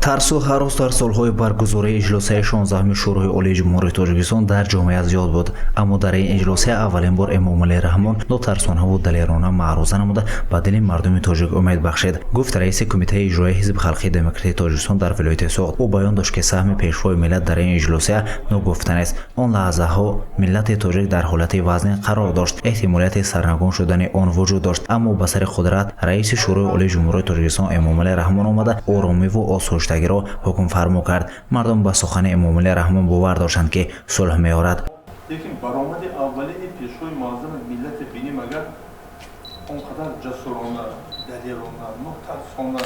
тарсу ҳаррӯз дар солҳои баргузории иҷлосияи 16-уми шӯрои олии ҷумҳурии тоҷикистон дар ҷомеа зиёд буд, аммо дар ин иҷлосия аввалин бор Эмомалӣ Раҳмон нотарсонаву далерона маъруза намуда ба дили мардуми тоҷик умед бахшид, гуфт раиси кумитаи иҷроии ҳизби халқии демократии Тоҷикистон дар вилояти Соғд. Ӯ баён дошт ки саҳми пешвои миллат дар ин иҷлосия ногуфтанист. Он лаҳзаҳо миллати тоҷик дар ҳолати вазнин қарор дошт, эҳтимолияти сарнагун шудани он вуҷуд дошт, аммо ба сари қудрат раиси шӯрои олии ҷумҳурии Тоҷикистон Эмомалӣ Раҳмон омада оромиву осоиштагиро ҳукмфармо кард. Мардум ба сухани Эмомалӣ Раҳмон бовар доштанд ки сулҳ меорад. Лекин баромади аввалини пешвои муаззами миллати бинем агар он қадар ҷасурона, далерона, нутарсона,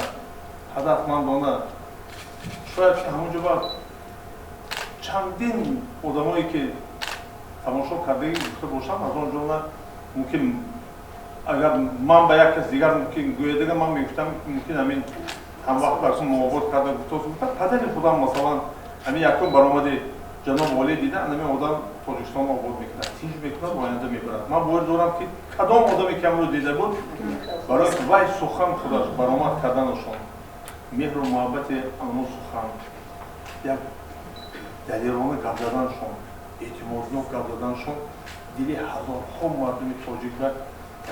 ҳадафмандона, шояд ки ҳамонҷо ба чандин одамое ки тамошо кардаги гуфта бошам, аз он ҷумла мумкин агар ман ба як кас дигар мумкин гӯядага ман мегуфтам мумкин ҳамин ҳамвақт барсон муобот карда гуфта падари худам масалан ҳамин якум баромади ҷаноб волӣ дида ҳамин одам Тоҷикистон обод мекунад, тинҷ мекунад, оянда мебарад. Ман бовар дорам ки кадом одаме ки амрӯз дида буд барои вай сухан худаш баромад карданашон меҳру муҳаббати амрӯ сухан як далерона гап заданашон эътимоднок гап заданашон дили ҳазорҳо мардуми тоҷикра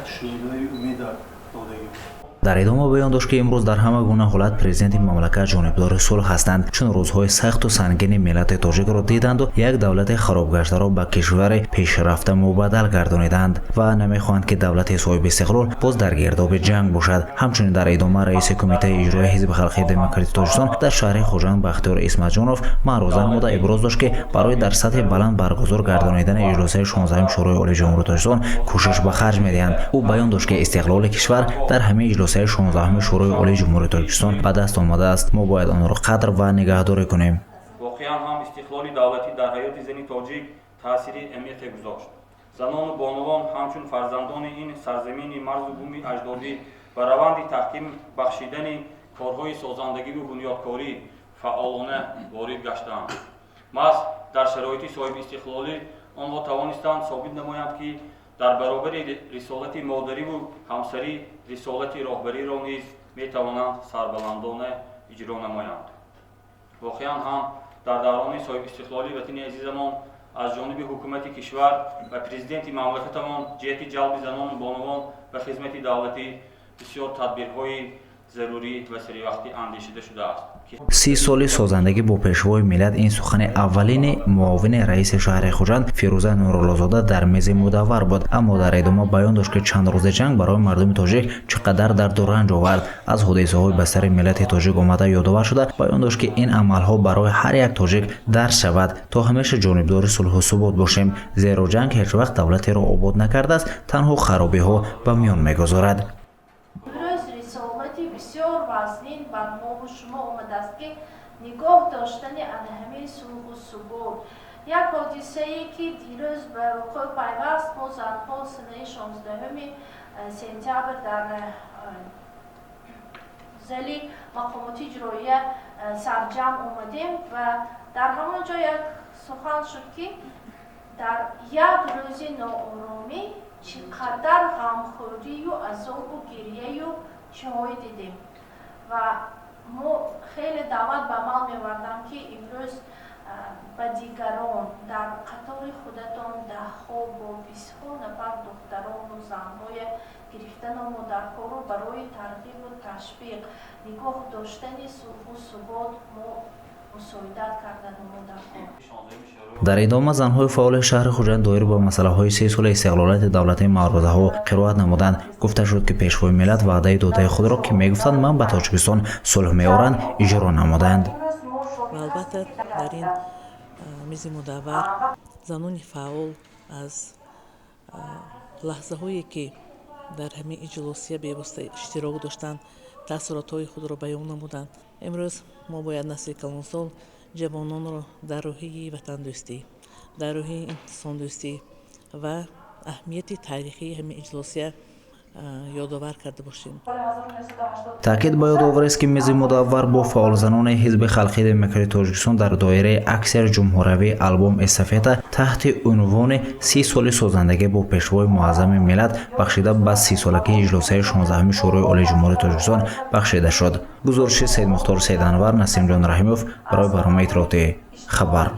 як шӯъбаи умеда додагӣ буд. дар идома баён дошт ки имрӯз дар ҳама гуна ҳолат президенти мамлакат ҷонибдори сулҳ ҳастанд, чун рӯзҳои сахту сангини миллати тоҷикро диданду як давлати харобгаштаро ба кишвари пешрафта мубаддал гардониданд ва намехоҳанд ки давлати соҳиби истиқлол боз дар гирдоби ҷанг бошад. ҳамчунин дар идома раиси кумитаи иҷроии ҳизби халқии демократии Тоҷикистон дар шаҳри Хоҷанд Бахтиёр Исматҷонов маъруза намуда иброз дошт ки барои дар сатҳи баланд баргузор гардонидани иҷлосияи 16-уми шӯрои олии ҷумҳурии Тоҷикистон кӯшиш ба харҷ медиҳанд. ӯ баён дошт ки истиқлоли кишвар дар ҳамин иҷлосияи 16-уми шӯрои олии ҷумҳурии Тоҷикистон ба даст омадааст. мо бояд онро қадр ва нигаҳдорӣ кунем. воқеан ҳам истиқлоли давлатӣ дар ҳаёти зани тоҷик таъсири амиқе гузошт. занону бонувон ҳамчун фарзандони ин сарзамини марзу буми аҷдодӣ ба раванди таҳким бахшидани корҳои созандагиву бунёдкорӣ фаъолона ворид гаштаанд. маҳз дар шароити соҳиби истиқлолӣ онҳо тавонистанд собит намоянд ки дар баробари рисолати модариву ҳамсарӣ рисолати роҳбариро низ метавонанд сарбаландона иҷро намоянд. воқеан ҳам дар даврони соҳибистиқлолӣ ватани азизамон аз ҷониби ҳукумати кишвар ва президенти мамлакатамон ҷиҳати ҷалби занону бонувон ба хизмати давлатӣ бисёр тадбирҳои зарурӣ ва саривақтӣ андешида шудааст. 30 соли созандагӣ бо пешвои миллат ин сухани аввалини муовини раиси шаҳри Хуҷанд Фирӯза Нуруллозода дар мези мудаввар буд, аммо дар идома баён дошт ки чанд рӯзи ҷанг барои мардуми тоҷик чӣ қадар дарду ранҷ овард. аз ҳодисаҳои ба сари миллати тоҷик омада ёдовар шуда баён дошт ки ин амалҳо барои ҳар як тоҷик дарс шавад, то ҳамеша ҷонибдори сулҳу субот бошем, зеро ҷанг ҳеҷ вақт давлатеро обод накардааст, танҳо харобиҳо ба миён мегузорад. бисёр вазнин бар мову шумо омадааст ки нигоҳ доштани анҳамаи сулҳу субот як ҳодисае ки дирӯз ба вуқӯъ пайваст мо занҳо санаи 16 сентябр дар зали мақомоти иҷроия сарҷамъ омадем ва дар ҳамон ҷо як сухан шуд ки дар як рӯзи нооромӣ чӣ қадар ғамхӯрию азобу гирияю чиҳое дидем ва мо хеле даъват ба амал мевардам ки имрӯз ба дигарон дар қатори худатон даҳҳо бо 20 нафар духтарону занҳои гирифтану модаркору барои тарғибу ташвиқ нигоҳ доштани сулҳу субот мо мусоидат карда намудахоҳ. дар идома занҳои фаъоли шаҳри Хуҷанд доир ба масъалаҳои 30 соли истиқлолияти давлати маърузаҳо қироат намуданд. гуфта шуд ки пешвои миллат ваъдаи додаи худро ки мегуфтанд ман ба Тоҷикистон сулҳ меоранд иҷро намуданд. албатта дар ин мизи мудаввар занони фаъол аз лаҳзаҳое ки дар ҳамин иҷлосия бевосита иштирок доштанд таъссуротҳои худро баён намуданд. имрӯз мо бояд насли калонсол ҷавононро дар роҳии ватандӯстӣ, дар роҳии интисондӯстӣ ва аҳамияти таърихии ҳамин иҷлосия ёдовар карда бошем. таъкид ба ёдоварест ки мези мудаввар бо фаъолзанони ҳизби халқии демократии тоҷикистон дар доираи аксияи ҷумҳуравии албом эстафета таҳти унвони 30 соли созандагӣ бо пешвои муаззами миллат бахшида ба 30-солагии иҷлосияи 16-umi шӯрои олии ҷумҳурии тоҷикистон бахшида шуд. гузориши Саидмухтор Саиданвар, Насимҷон Раҳимов барои барномаи иттилоотии Хабар.